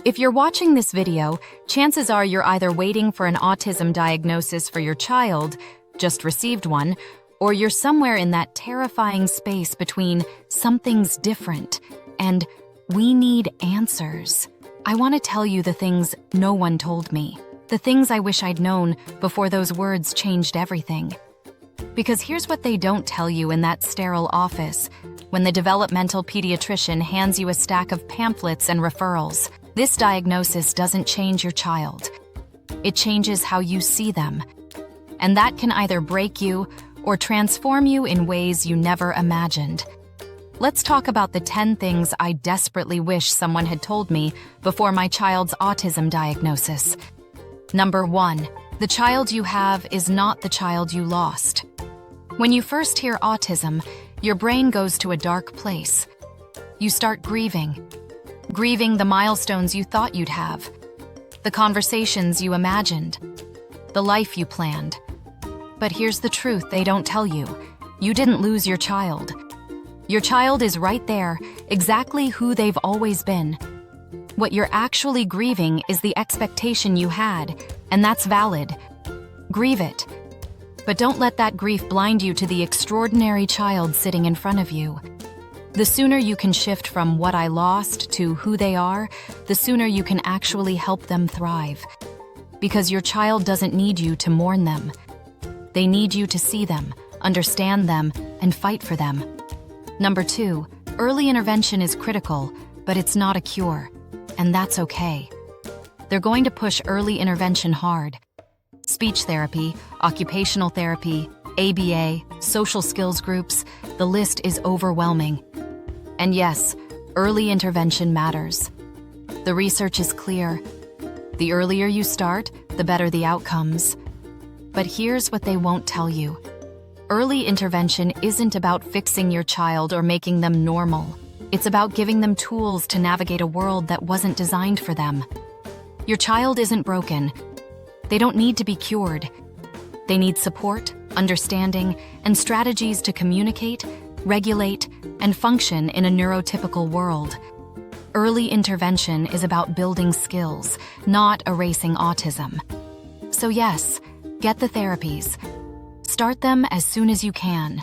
If you're watching this video, chances are you're either waiting for an autism diagnosis for your child, just received one, or you're somewhere in that terrifying space between something's different and we need answers. I want to tell you the things no one told me, the things I wish I'd known before those words changed everything. Because here's what they don't tell you in that sterile office when the developmental pediatrician hands you a stack of pamphlets and referrals. This diagnosis doesn't change your child. It changes how you see them. And that can either break you or transform you in ways you never imagined. Let's talk about the 10 things I desperately wish someone had told me before my child's autism diagnosis. Number 1, the child you have is not the child you lost. When you first hear autism, your brain goes to a dark place. You start grieving the milestones you thought you'd have, the conversations you imagined, the life you planned. But here's the truth they don't tell you. You didn't lose your child. Your child is right there, exactly who they've always been. What you're actually grieving is the expectation you had, and that's valid. Grieve it. But don't let that grief blind you to the extraordinary child sitting in front of you. The sooner you can shift from what I lost to who they are, the sooner you can actually help them thrive. Because your child doesn't need you to mourn them. They need you to see them, understand them, and fight for them. Number 2, early intervention is critical, but it's not a cure. And that's okay. They're going to push early intervention hard. Speech therapy, occupational therapy, ABA, social skills groups, the list is overwhelming. And yes, early intervention matters. The research is clear. The earlier you start, the better the outcomes. But here's what they won't tell you. Early intervention isn't about fixing your child or making them normal. It's about giving them tools to navigate a world that wasn't designed for them. Your child isn't broken. They don't need to be cured. They need support, understanding, and strategies to communicate, regulate, and function in a neurotypical world. Early intervention is about building skills, not erasing autism. So yes, get the therapies. Start them as soon as you can.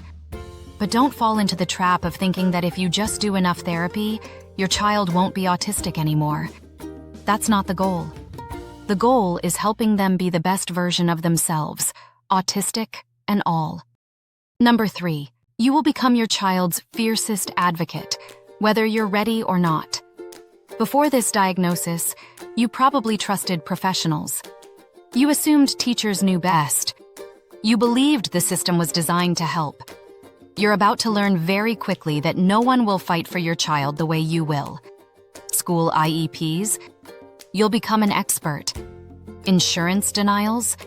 But don't fall into the trap of thinking that if you just do enough therapy, your child won't be autistic anymore. That's not the goal. The goal is helping them be the best version of themselves, autistic and all. Number 3, you will become your child's fiercest advocate, whether you're ready or not. Before this diagnosis, you probably trusted professionals. You assumed teachers knew best. You believed the system was designed to help. You're about to learn very quickly that no one will fight for your child the way you will. School IEPs, you'll become an expert. Insurance denials,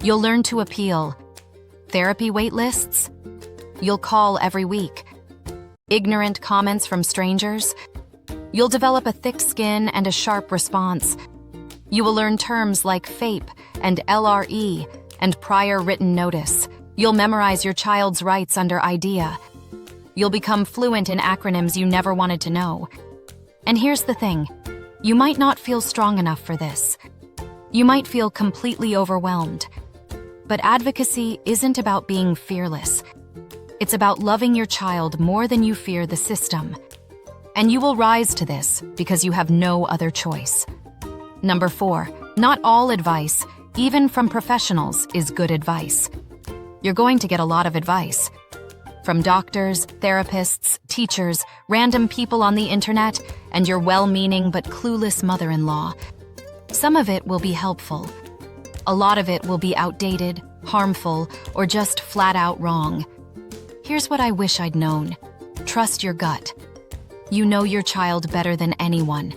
you'll learn to appeal. Therapy wait lists, you'll call every week. Ignorant comments from strangers, you'll develop a thick skin and a sharp response. You will learn terms like FAPE and LRE and prior written notice. You'll memorize your child's rights under IDEA. You'll become fluent in acronyms you never wanted to know. And here's the thing, you might not feel strong enough for this. You might feel completely overwhelmed. But advocacy isn't about being fearless. It's about loving your child more than you fear the system. And you will rise to this because you have no other choice. Number 4, not all advice, even from professionals, is good advice. You're going to get a lot of advice. From doctors, therapists, teachers, random people on the internet, and your well-meaning but clueless mother-in-law. Some of it will be helpful. A lot of it will be outdated, harmful, or just flat-out wrong. Here's what I wish I'd known. Trust your gut. You know your child better than anyone.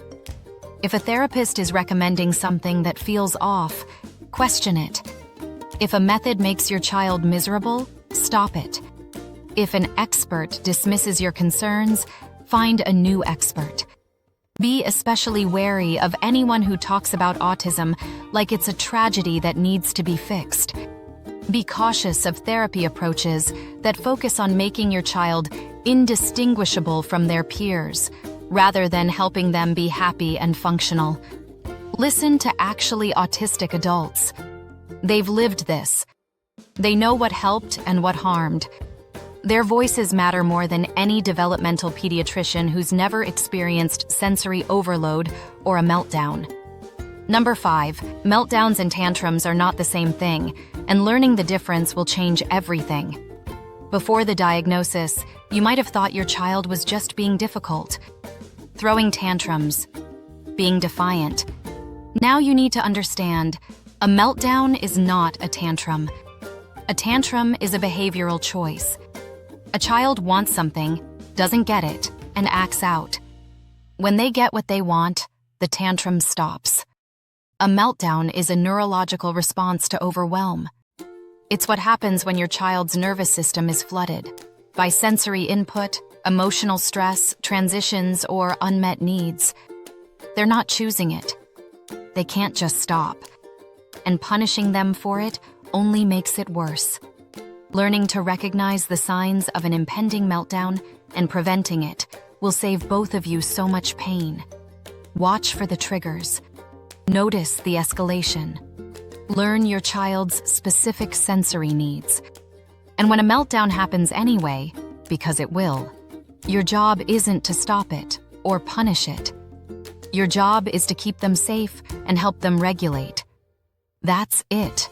If a therapist is recommending something that feels off, question it. If a method makes your child miserable, stop it. If an expert dismisses your concerns, find a new expert. Be especially wary of anyone who talks about autism like it's a tragedy that needs to be fixed. Be cautious of therapy approaches that focus on making your child indistinguishable from their peers, rather than helping them be happy and functional. Listen to actually autistic adults. They've lived this. They know what helped and what harmed. Their voices matter more than any developmental pediatrician who's never experienced sensory overload or a meltdown. Number 5, meltdowns and tantrums are not the same thing, and learning the difference will change everything. Before the diagnosis, you might have thought your child was just being difficult, throwing tantrums, being defiant. Now you need to understand, a meltdown is not a tantrum. A tantrum is a behavioral choice. A child wants something, doesn't get it, and acts out. When they get what they want, the tantrum stops. A meltdown is a neurological response to overwhelm. It's what happens when your child's nervous system is flooded by sensory input, emotional stress, transitions, or unmet needs. They're not choosing it. They can't just stop. And punishing them for it only makes it worse. Learning to recognize the signs of an impending meltdown and preventing it will save both of you so much pain. Watch for the triggers. Notice the escalation. Learn your child's specific sensory needs. And when a meltdown happens anyway, because it will, your job isn't to stop it or punish it. Your job is to keep them safe and help them regulate. That's it.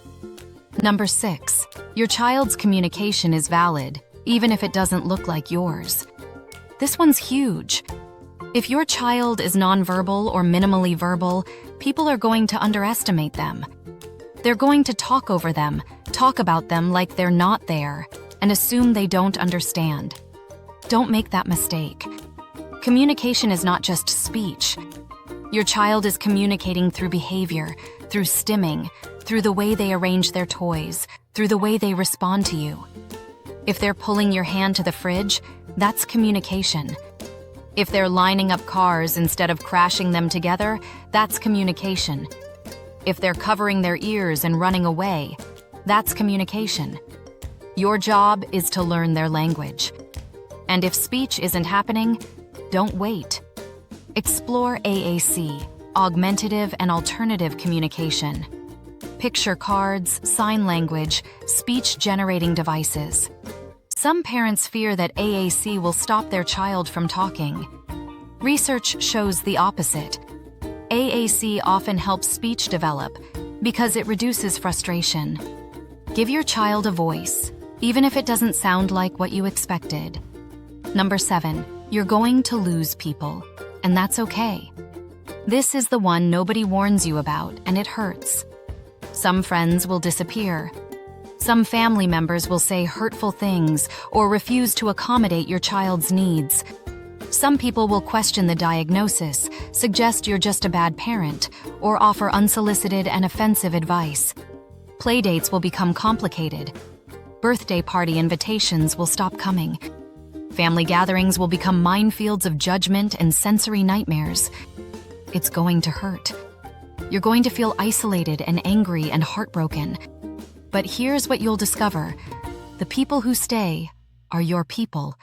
Number 6, your child's communication is valid, even if it doesn't look like yours. This one's huge. If your child is nonverbal or minimally verbal, people are going to underestimate them. They're going to talk over them, talk about them like they're not there, and assume they don't understand. Don't make that mistake. Communication is not just speech. Your child is communicating through behavior, through stimming, through the way they arrange their toys, through the way they respond to you. If they're pulling your hand to the fridge, that's communication. If they're lining up cars instead of crashing them together, that's communication. If they're covering their ears and running away, that's communication. Your job is to learn their language. And if speech isn't happening, don't wait. Explore AAC, augmentative and alternative communication. Picture cards, sign language, speech-generating devices. Some parents fear that AAC will stop their child from talking. Research shows the opposite. AAC often helps speech develop because it reduces frustration. Give your child a voice, even if it doesn't sound like what you expected. Number 7, you're going to lose people, and that's okay. This is the one nobody warns you about, and it hurts. Some friends will disappear. Some family members will say hurtful things or refuse to accommodate your child's needs. Some people will question the diagnosis, suggest you're just a bad parent, or offer unsolicited and offensive advice. Playdates will become complicated. Birthday party invitations will stop coming. Family gatherings will become minefields of judgment and sensory nightmares. It's going to hurt. You're going to feel isolated and angry and heartbroken. But here's what you'll discover. The people who stay are your people.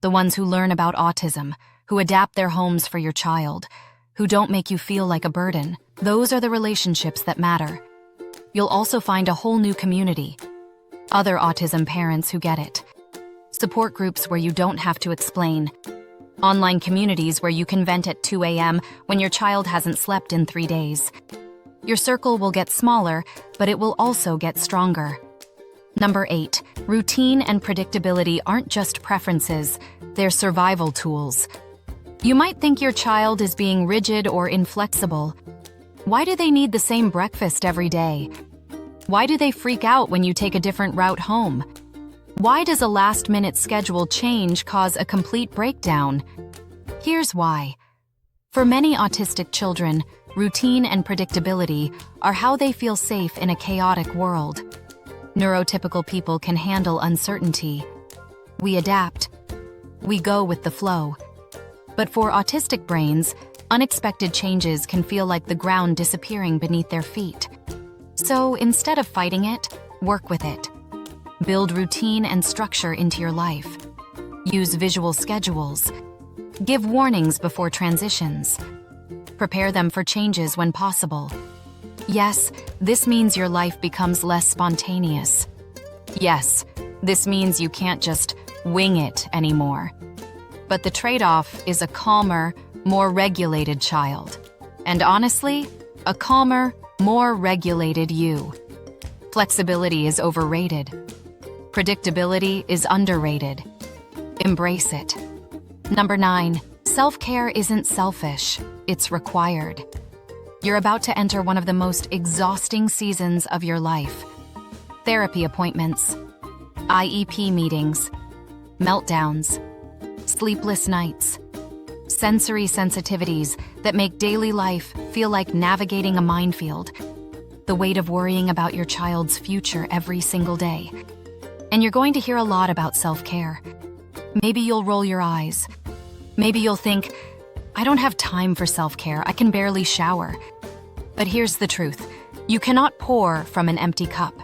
The ones who learn about autism, who adapt their homes for your child, who don't make you feel like a burden. Those are the relationships that matter. You'll also find a whole new community. Other autism parents who get it. Support groups where you don't have to explain. Online communities where you can vent at 2 a.m. when your child hasn't slept in 3 days. Your circle will get smaller, but it will also get stronger. Number 8, routine and predictability aren't just preferences, they're survival tools. You might think your child is being rigid or inflexible. Why do they need the same breakfast every day? Why do they freak out when you take a different route home? Why does a last-minute schedule change cause a complete breakdown? Here's why. For many autistic children, routine and predictability are how they feel safe in a chaotic world. Neurotypical people can handle uncertainty. We adapt. We go with the flow. But for autistic brains, unexpected changes can feel like the ground disappearing beneath their feet. So instead of fighting it, work with it. Build routine and structure into your life. Use visual schedules. Give warnings before transitions. Prepare them for changes when possible. Yes, this means your life becomes less spontaneous. Yes, this means you can't just wing it anymore. But the trade-off is a calmer, more regulated child. And honestly, a calmer, more regulated you. Flexibility is overrated. Predictability is underrated. Embrace it. Number 9, self-care isn't selfish, it's required. You're about to enter one of the most exhausting seasons of your life. Therapy appointments, IEP meetings, meltdowns, sleepless nights, sensory sensitivities that make daily life feel like navigating a minefield, the weight of worrying about your child's future every single day. And you're going to hear a lot about self-care. Maybe you'll roll your eyes. Maybe you'll think, I don't have time for self-care, I can barely shower. But here's the truth. You cannot pour from an empty cup.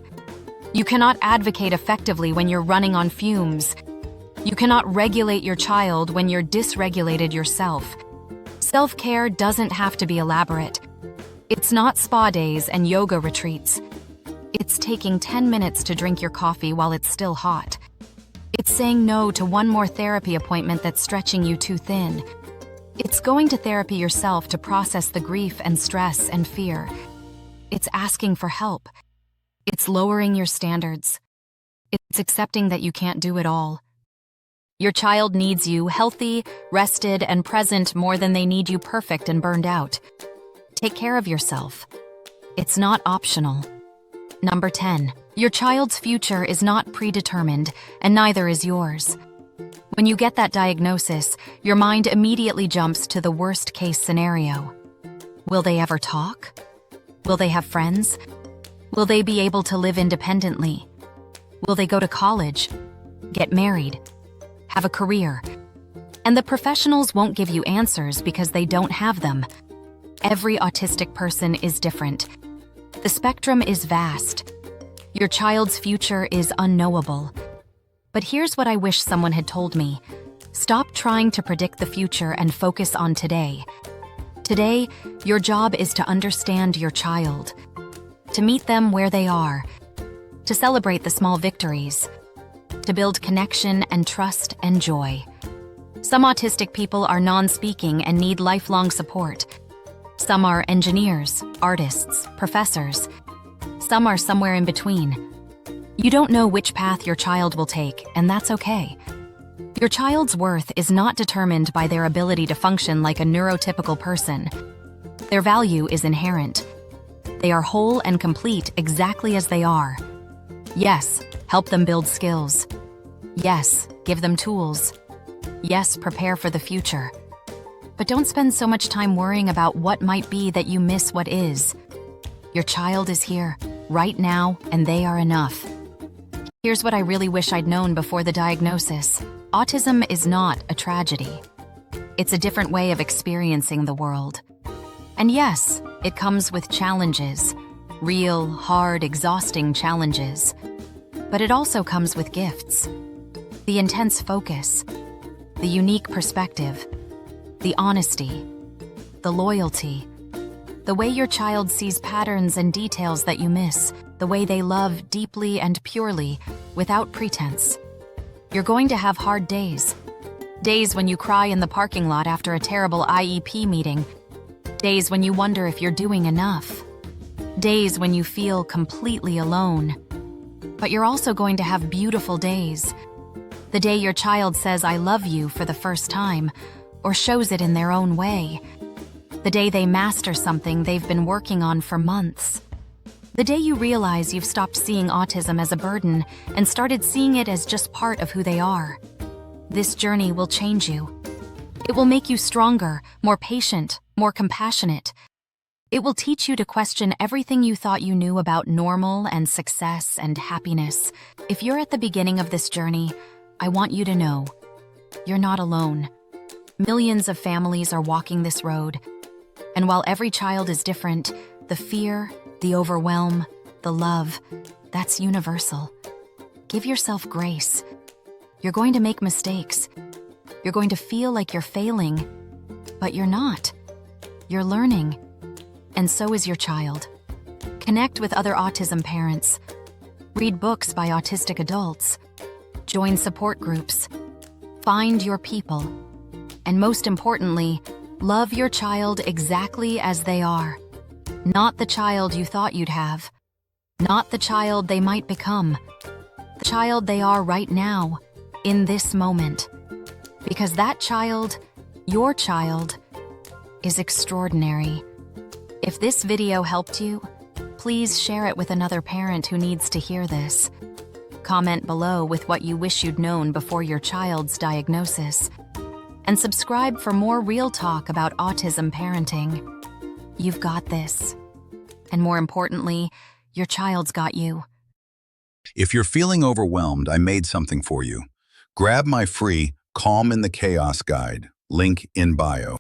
You cannot advocate effectively when you're running on fumes. You cannot regulate your child when you're dysregulated yourself. Self-care doesn't have to be elaborate. It's not spa days and yoga retreats. It's taking 10 minutes to drink your coffee while it's still hot. It's saying no to one more therapy appointment that's stretching you too thin. It's going to therapy yourself to process the grief and stress and fear. It's asking for help. It's lowering your standards. It's accepting that you can't do it all. Your child needs you healthy, rested, and present more than they need you perfect and burned out. Take care of yourself. It's not optional. Number 10, your child's future is not predetermined, and neither is yours. When you get that diagnosis, your mind immediately jumps to the worst-case scenario. Will they ever talk? Will they have friends? Will they be able to live independently? Will they go to college, get married, have a career? And the professionals won't give you answers because they don't have them. Every autistic person is different. The spectrum is vast. Your child's future is unknowable. But here's what I wish someone had told me. Stop trying to predict the future and focus on today. Today, your job is to understand your child, to meet them where they are, to celebrate the small victories, to build connection and trust and joy. Some autistic people are non-speaking and need lifelong support. Some are engineers, artists, professors. Some are somewhere in between. You don't know which path your child will take, and that's okay. Your child's worth is not determined by their ability to function like a neurotypical person. Their value is inherent. They are whole and complete exactly as they are. Yes, help them build skills. Yes, give them tools. Yes, prepare for the future. But don't spend so much time worrying about what might be that you miss what is. Your child is here, right now, and they are enough. Here's what I really wish I'd known before the diagnosis. Autism is not a tragedy. It's a different way of experiencing the world. And yes, it comes with challenges. Real, hard, exhausting challenges. But it also comes with gifts. The intense focus. The unique perspective. The honesty. The loyalty. The way your child sees patterns and details that you miss. The way they love deeply and purely, without pretense. You're going to have hard days. Days when you cry in the parking lot after a terrible IEP meeting. Days when you wonder if you're doing enough. Days when you feel completely alone. But you're also going to have beautiful days. The day your child says, I love you for the first time, or shows it in their own way. The day they master something they've been working on for months. The day you realize you've stopped seeing autism as a burden and started seeing it as just part of who they are. This journey will change you. It will make you stronger, more patient, more compassionate. It will teach you to question everything you thought you knew about normal and success and happiness. If you're at the beginning of this journey, I want you to know, you're not alone. Millions of families are walking this road. And while every child is different, the fear, the overwhelm, the love, that's universal. Give yourself grace. You're going to make mistakes. You're going to feel like you're failing, but you're not. You're learning, and so is your child. Connect with other autism parents. Read books by autistic adults. Join support groups. Find your people. And most importantly, love your child exactly as they are. Not the child you thought you'd have. Not the child they might become. The child they are right now, in this moment. Because that child, your child, is extraordinary. If this video helped you, please share it with another parent who needs to hear this. Comment below with what you wish you'd known before your child's diagnosis. And subscribe for more real talk about autism parenting. You've got this. And more importantly, your child's got you. If you're feeling overwhelmed, I made something for you. Grab my free Calm in the Chaos guide, link in bio.